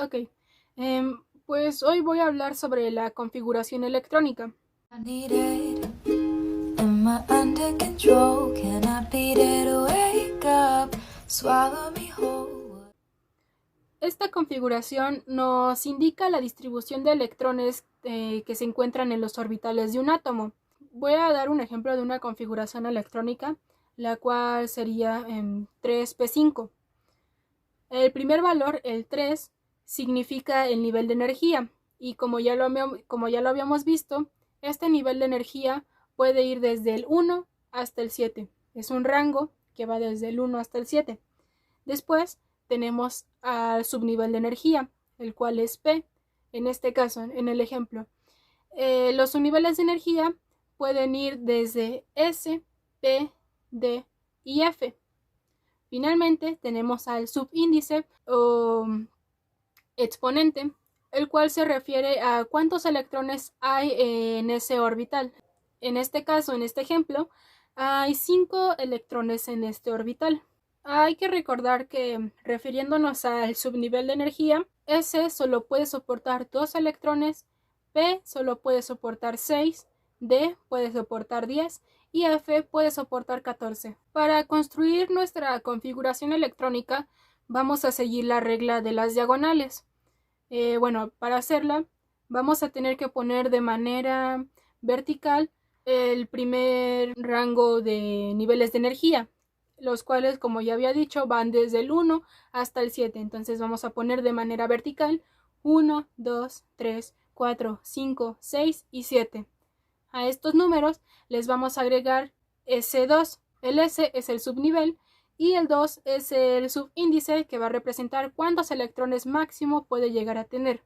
Ok, pues hoy voy a hablar sobre la configuración electrónica. I need it. Am I under control? Can I beat it? Wake up, swallow me whole. Esta configuración nos indica la distribución de electrones que se encuentran en los orbitales de un átomo. Voy a dar un ejemplo de una configuración electrónica, la cual sería 3p5. El primer valor, el 3, significa el nivel de energía, y como ya lo habíamos visto, este nivel de energía puede ir desde el 1 hasta el 7. Es un rango que va desde el 1 hasta el 7. Después tenemos al subnivel de energía, el cual es P. En este caso, en el ejemplo, los subniveles de energía pueden ir desde S, P, D y F. Finalmente tenemos al subíndice o exponente, el cual se refiere a cuántos electrones hay en ese orbital. En este caso, en este ejemplo, hay 5 electrones en este orbital. Hay que recordar que, refiriéndonos al subnivel de energía, S solo puede soportar 2 electrones, P solo puede soportar 6, D puede soportar 10 y F puede soportar 14. Para construir nuestra configuración electrónica, vamos a seguir la regla de las diagonales. Para hacerla, vamos a tener que poner de manera vertical el primer rango de niveles de energía, los cuales, como ya había dicho, van desde el 1 hasta el 7. Entonces vamos a poner de manera vertical 1, 2, 3, 4, 5, 6 y 7. A estos números les vamos a agregar S2. El S es el subnivel y el 2 es el subíndice, que va a representar cuántos electrones máximo puede llegar a tener.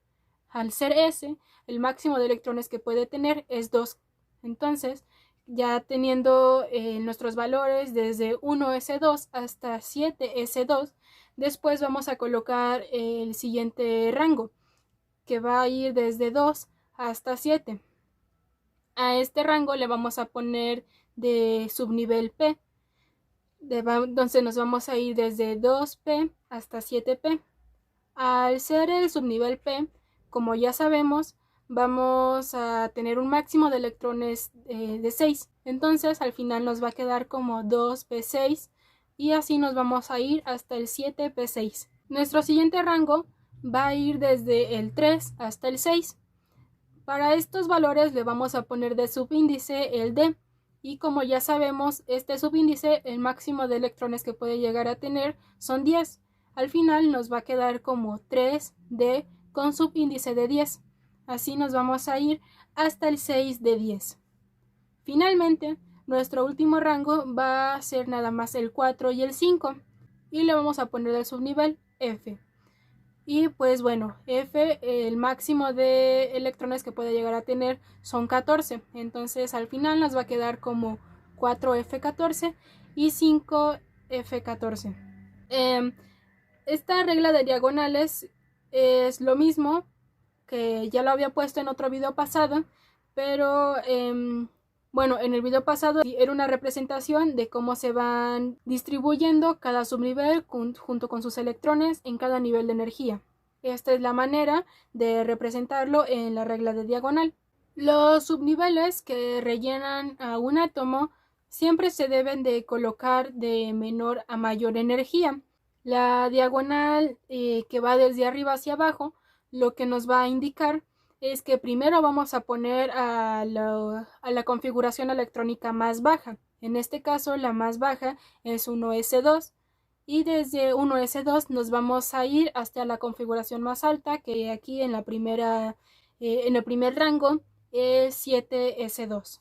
Al ser S, el máximo de electrones que puede tener es 2. Entonces, ya teniendo nuestros valores desde 1S2 hasta 7S2, después vamos a colocar el siguiente rango, que va a ir desde 2 hasta 7. A este rango le vamos a poner de subnivel P. Entonces nos vamos a ir desde 2P hasta 7P. Al ser el subnivel P, como ya sabemos, vamos a tener un máximo de electrones de 6. Entonces al final nos va a quedar como 2P6 y así nos vamos a ir hasta el 7P6. Nuestro siguiente rango va a ir desde el 3 hasta el 6. Para estos valores le vamos a poner de subíndice el D, y como ya sabemos, este subíndice, el máximo de electrones que puede llegar a tener son 10. Al final nos va a quedar como 3D con subíndice de 10. Así nos vamos a ir hasta el 6 de 10. Finalmente, nuestro último rango va a ser nada más el 4 y el 5, y le vamos a poner el subnivel F. Y pues bueno, F, el máximo de electrones que puede llegar a tener son 14. Entonces al final nos va a quedar como 4F14 y 5F14. Esta regla de diagonales es lo mismo que ya lo había puesto en otro video pasado, pero en el video pasado era una representación de cómo se van distribuyendo cada subnivel junto con sus electrones en cada nivel de energía. Esta es la manera de representarlo en la regla de diagonal. Los subniveles que rellenan a un átomo siempre se deben de colocar de menor a mayor energía. La diagonal que va desde arriba hacia abajo, lo que nos va a indicar es que primero vamos a poner a la configuración electrónica más baja. En este caso, la más baja es 1S2, y desde 1S2 nos vamos a ir hasta la configuración más alta, que aquí en el primer rango es 7S2.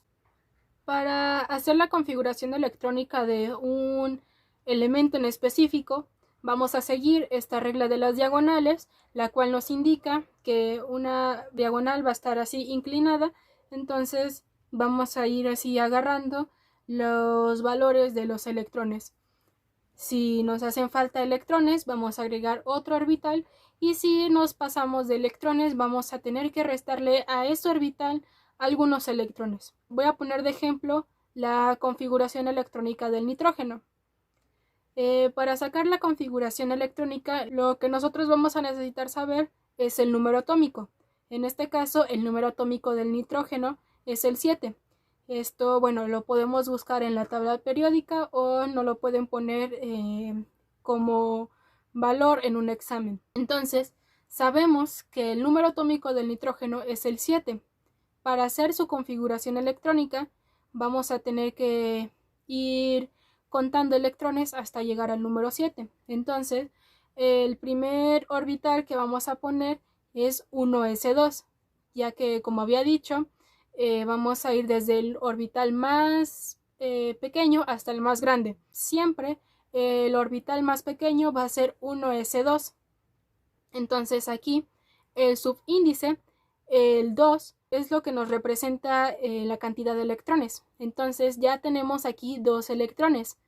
Para hacer la configuración electrónica de un elemento en específico, vamos a seguir esta regla de las diagonales, la cual nos indica que una diagonal va a estar así inclinada. Entonces vamos a ir así agarrando los valores de los electrones. Si nos hacen falta electrones, vamos a agregar otro orbital, y si nos pasamos de electrones, vamos a tener que restarle a ese orbital algunos electrones. Voy a poner de ejemplo la configuración electrónica del nitrógeno. Para sacar la configuración electrónica, lo que nosotros vamos a necesitar saber es el número atómico. En este caso, el número atómico del nitrógeno es el 7. Esto, bueno, lo podemos buscar en la tabla periódica o no lo pueden poner como valor en un examen. Entonces, sabemos que el número atómico del nitrógeno es el 7. Para hacer su configuración electrónica, vamos a tener que ir contando electrones hasta llegar al número 7. Entonces, el primer orbital que vamos a poner es 1s2, ya que, como había dicho, vamos a ir desde el orbital más pequeño hasta el más grande. Siempre el orbital más pequeño va a ser 1s2. Entonces aquí el subíndice, el 2, es lo que nos representa la cantidad de electrones. Entonces ya tenemos aquí 2 electrones.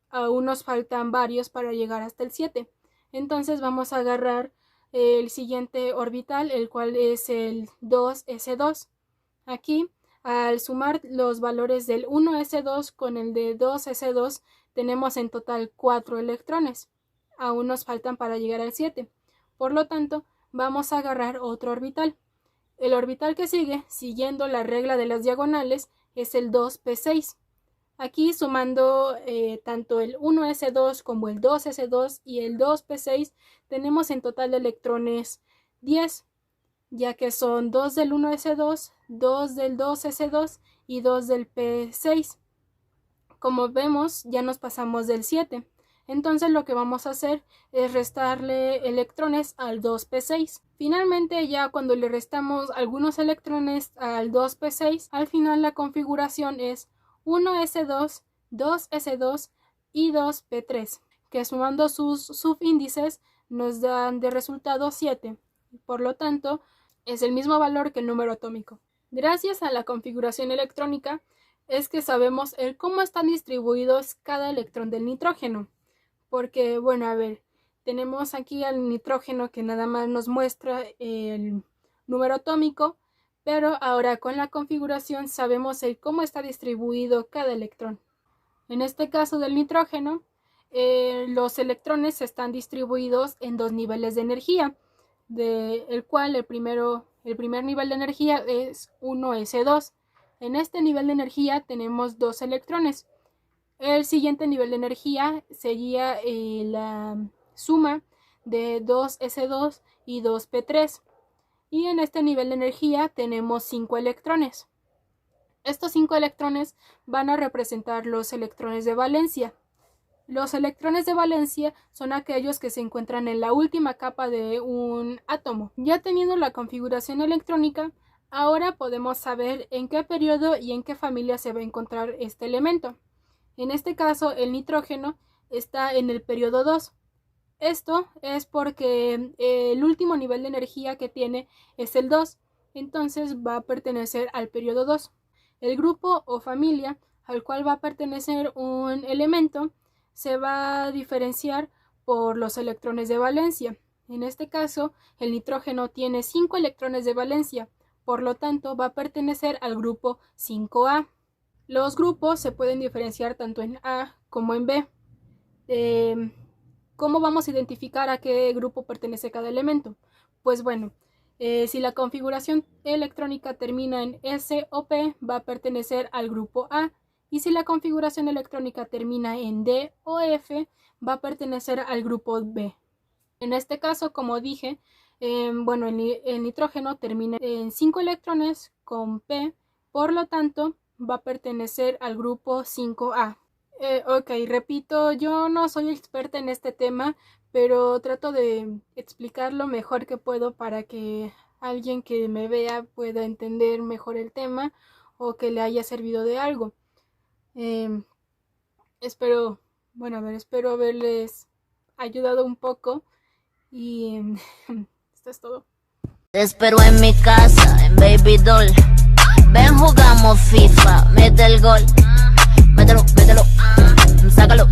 Aún nos faltan varios para llegar hasta el 7. Entonces vamos a agarrar el siguiente orbital, el cual es el 2s2. Aquí, al sumar los valores del 1s2 con el de 2s2, tenemos en total 4 electrones. Aún nos faltan para llegar al 7. Por lo tanto, vamos a agarrar otro orbital. El orbital que sigue, siguiendo la regla de las diagonales, es el 2p6. Aquí, sumando tanto el 1s2 como el 2s2 y el 2p6, tenemos en total de electrones 10, ya que son 2 del 1s2, 2 del 2s2 y 2 del p6. Como vemos, ya nos pasamos del 7. Entonces lo que vamos a hacer es restarle electrones al 2p6. Finalmente, ya cuando le restamos algunos electrones al 2p6, al final la configuración es 1s2, 2s2 y 2p3, que sumando sus subíndices nos dan de resultado 7. Por lo tanto, es el mismo valor que el número atómico. Gracias a la configuración electrónica es que sabemos el cómo están distribuidos cada electrón del nitrógeno. Porque, bueno, a ver, tenemos aquí al nitrógeno que nada más nos muestra el número atómico, pero ahora con la configuración sabemos el cómo está distribuido cada electrón. En este caso del nitrógeno, los electrones están distribuidos en 2 niveles de energía, el cual el primer nivel de energía es 1s2. En este nivel de energía tenemos 2 electrones. El siguiente nivel de energía sería la suma de 2s2 y 2p3. Y en este nivel de energía tenemos 5 electrones. Estos 5 electrones van a representar los electrones de valencia. Los electrones de valencia son aquellos que se encuentran en la última capa de un átomo. Ya teniendo la configuración electrónica, ahora podemos saber en qué periodo y en qué familia se va a encontrar este elemento. En este caso, el nitrógeno está en el periodo 2. Esto es porque el último nivel de energía que tiene es el 2, entonces va a pertenecer al periodo 2. El grupo o familia al cual va a pertenecer un elemento se va a diferenciar por los electrones de valencia. En este caso, el nitrógeno tiene 5 electrones de valencia, por lo tanto va a pertenecer al grupo 5A. Los grupos se pueden diferenciar tanto en A como en B. ¿Cómo vamos a identificar a qué grupo pertenece cada elemento? Pues bueno, si la configuración electrónica termina en S o P, va a pertenecer al grupo A. Y si la configuración electrónica termina en D o F, va a pertenecer al grupo B. En este caso, como dije, bueno, el nitrógeno termina en 5 electrones con P, por lo tanto, va a pertenecer al grupo 5A. Ok, repito, yo no soy experta en este tema, pero trato de explicar lo mejor que puedo para que alguien que me vea pueda entender mejor el tema o que le haya servido de algo. Espero haberles ayudado un poco y esto es todo. Te espero en mi casa, en Baby Doll. Ven, jugamos FIFA, mete el gol. Mételo, mételo, sácalo.